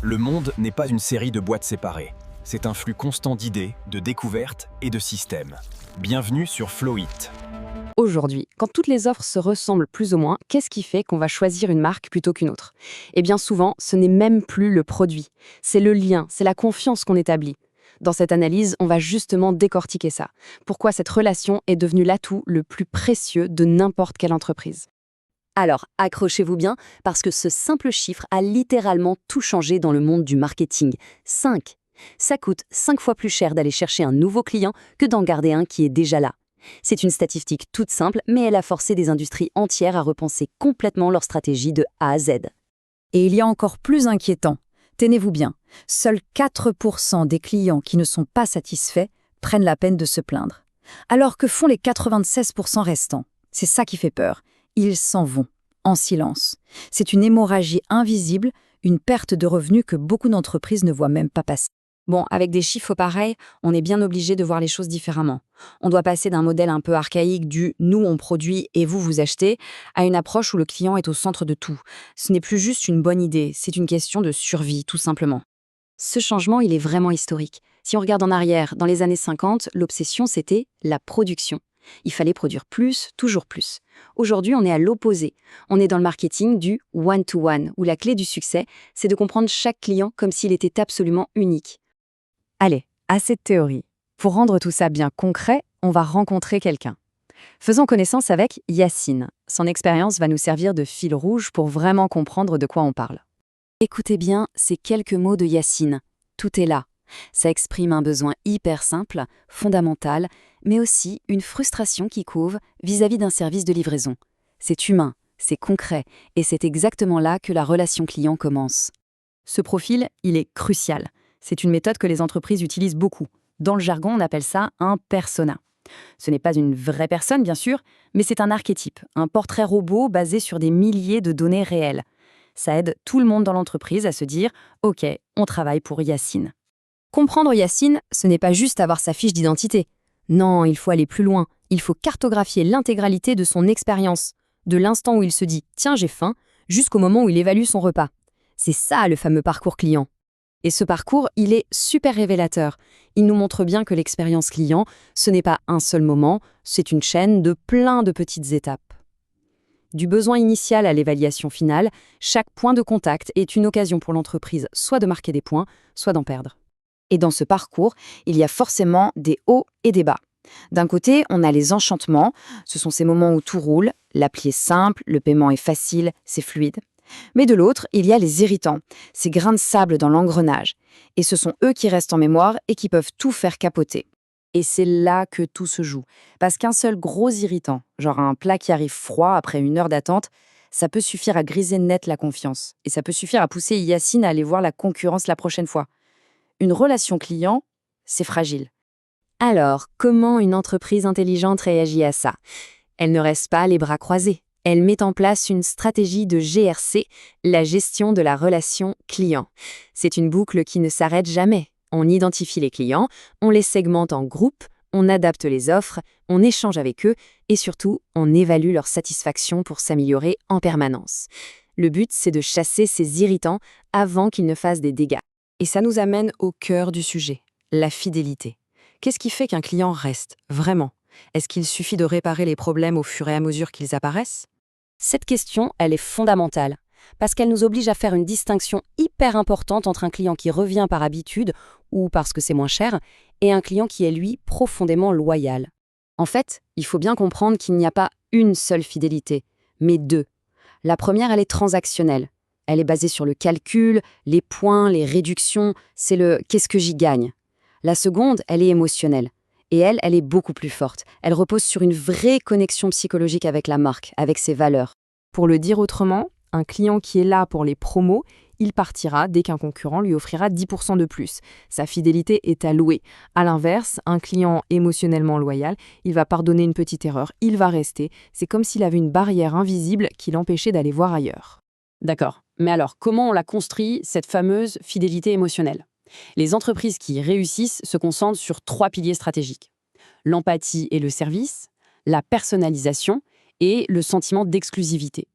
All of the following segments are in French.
Le monde n'est pas une série de boîtes séparées. C'est un flux constant d'idées, de découvertes et de systèmes. Bienvenue sur Flowit. Aujourd'hui, quand toutes les offres se ressemblent plus ou moins, qu'est-ce qui fait qu'on va choisir une marque plutôt qu'une autre? Eh bien souvent, ce n'est même plus le produit. C'est le lien, c'est la confiance qu'on établit. Dans cette analyse, on va justement décortiquer ça. Pourquoi cette relation est devenue l'atout le plus précieux de n'importe quelle entreprise. Alors, accrochez-vous bien, parce que ce simple chiffre a littéralement tout changé dans le monde du marketing. 5. Ça coûte 5 fois plus cher d'aller chercher un nouveau client que d'en garder un qui est déjà là. C'est une statistique toute simple, mais elle a forcé des industries entières à repenser complètement leur stratégie de A à Z. Et il y a encore plus inquiétant. Tenez-vous bien, seuls 4% des clients qui ne sont pas satisfaits prennent la peine de se plaindre. Alors que font les 96% restants? C'est ça qui fait peur. Ils s'en vont, en silence. C'est une hémorragie invisible, une perte de revenus que beaucoup d'entreprises ne voient même pas passer. Bon, avec des chiffres pareils, on est bien obligé de voir les choses différemment. On doit passer d'un modèle un peu archaïque du « nous on produit et vous achetez » à une approche où le client est au centre de tout. Ce n'est plus juste une bonne idée, c'est une question de survie, tout simplement. Ce changement, il est vraiment historique. Si on regarde en arrière, dans les années 50, l'obsession, c'était la production. Il fallait produire plus, toujours plus. Aujourd'hui, on est à l'opposé. On est dans le marketing du one-to-one, où la clé du succès, c'est de comprendre chaque client comme s'il était absolument unique. Allez, assez de théorie. Pour rendre tout ça bien concret, on va rencontrer quelqu'un. Faisons connaissance avec Yacine. Son expérience va nous servir de fil rouge pour vraiment comprendre de quoi on parle. Écoutez bien ces quelques mots de Yacine. Tout est là. Ça exprime un besoin hyper simple, fondamental, mais aussi une frustration qui couve vis-à-vis d'un service de livraison. C'est humain, c'est concret, et c'est exactement là que la relation client commence. Ce profil, il est crucial. C'est une méthode que les entreprises utilisent beaucoup. Dans le jargon, on appelle ça un persona. Ce n'est pas une vraie personne, bien sûr, mais c'est un archétype, un portrait robot basé sur des milliers de données réelles. Ça aide tout le monde dans l'entreprise à se dire « Ok, on travaille pour Yacine ». Comprendre Yacine, ce n'est pas juste avoir sa fiche d'identité. Non, il faut aller plus loin. Il faut cartographier l'intégralité de son expérience, de l'instant où il se dit « tiens, j'ai faim » jusqu'au moment où il évalue son repas. C'est ça le fameux parcours client. Et ce parcours, il est super révélateur. Il nous montre bien que l'expérience client, ce n'est pas un seul moment, c'est une chaîne de plein de petites étapes. Du besoin initial à l'évaluation finale, chaque point de contact est une occasion pour l'entreprise soit de marquer des points, soit d'en perdre. Et dans ce parcours, il y a forcément des hauts et des bas. D'un côté, on a les enchantements, ce sont ces moments où tout roule, l'appli est simple, le paiement est facile, c'est fluide. Mais de l'autre, il y a les irritants, ces grains de sable dans l'engrenage. Et ce sont eux qui restent en mémoire et qui peuvent tout faire capoter. Et c'est là que tout se joue. Parce qu'un seul gros irritant, genre un plat qui arrive froid après 1 heure d'attente, ça peut suffire à griser net la confiance. Et ça peut suffire à pousser Yacine à aller voir la concurrence la prochaine fois. Une relation client, c'est fragile. Alors, comment une entreprise intelligente réagit à ça? Elle ne reste pas les bras croisés. Elle met en place une stratégie de GRC, la gestion de la relation client. C'est une boucle qui ne s'arrête jamais. On identifie les clients, on les segmente en groupes, on adapte les offres, on échange avec eux et surtout, on évalue leur satisfaction pour s'améliorer en permanence. Le but, c'est de chasser ces irritants avant qu'ils ne fassent des dégâts. Et ça nous amène au cœur du sujet, la fidélité. Qu'est-ce qui fait qu'un client reste, vraiment? Est-ce qu'il suffit de réparer les problèmes au fur et à mesure qu'ils apparaissent? Cette question, elle est fondamentale, parce qu'elle nous oblige à faire une distinction hyper importante entre un client qui revient par habitude, ou parce que c'est moins cher, et un client qui est, lui, profondément loyal. En fait, il faut bien comprendre qu'il n'y a pas une seule fidélité, mais deux. La première, elle est transactionnelle. Elle est basée sur le calcul, les points, les réductions, c'est le « qu'est-ce que j'y gagne ». La seconde, elle est émotionnelle. Et elle est beaucoup plus forte. Elle repose sur une vraie connexion psychologique avec la marque, avec ses valeurs. Pour le dire autrement, un client qui est là pour les promos, il partira dès qu'un concurrent lui offrira 10% de plus. Sa fidélité est à louer. À l'inverse, un client émotionnellement loyal, il va pardonner une petite erreur, il va rester. C'est comme s'il avait une barrière invisible qui l'empêchait d'aller voir ailleurs. D'accord. Mais alors, comment on la construit, cette fameuse fidélité émotionnelle? Les entreprises qui réussissent se concentrent sur 3 piliers stratégiques. L'empathie et le service, la personnalisation et le sentiment d'exclusivité.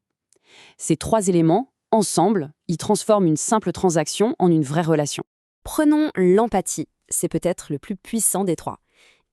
Ces 3 éléments, Ensemble, ils transforment une simple transaction en une vraie relation. Prenons l'empathie. C'est peut-être le plus puissant des trois.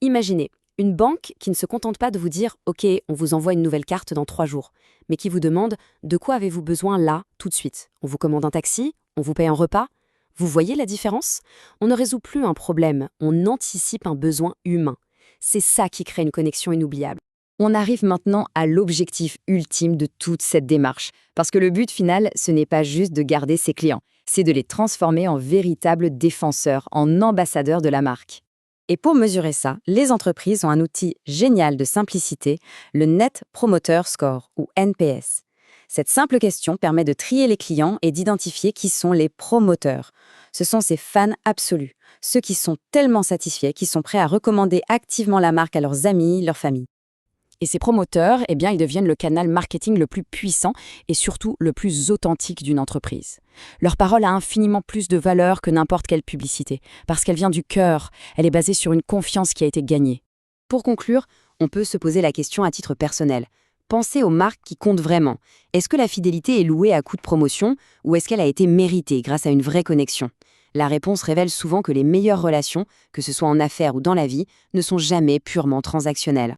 Imaginez une banque qui ne se contente pas de vous dire « Ok, on vous envoie une nouvelle carte dans 3 jours », mais qui vous demande « De quoi avez-vous besoin là, tout de suite ? On vous commande un taxi ? On vous paye un repas ?» Vous voyez la différence ? On ne résout plus un problème, on anticipe un besoin humain. C'est ça qui crée une connexion inoubliable. On arrive maintenant à l'objectif ultime de toute cette démarche, parce que le but final, ce n'est pas juste de garder ses clients, c'est de les transformer en véritables défenseurs, en ambassadeurs de la marque. Et pour mesurer ça, les entreprises ont un outil génial de simplicité, le Net Promoter Score, ou NPS. Cette simple question permet de trier les clients et d'identifier qui sont les promoteurs. Ce sont ces fans absolus, ceux qui sont tellement satisfaits qu'ils sont prêts à recommander activement la marque à leurs amis, leur famille. Et ces promoteurs, ils deviennent le canal marketing le plus puissant et surtout le plus authentique d'une entreprise. Leur parole a infiniment plus de valeur que n'importe quelle publicité, parce qu'elle vient du cœur, elle est basée sur une confiance qui a été gagnée. Pour conclure, on peut se poser la question à titre personnel. Pensez aux marques qui comptent vraiment. Est-ce que la fidélité est louée à coup de promotion ou est-ce qu'elle a été méritée grâce à une vraie connexion ? La réponse révèle souvent que les meilleures relations, que ce soit en affaires ou dans la vie, ne sont jamais purement transactionnelles.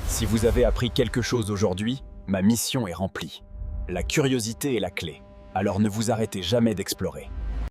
Si vous avez appris quelque chose aujourd'hui, ma mission est remplie. La curiosité est la clé, alors ne vous arrêtez jamais d'explorer.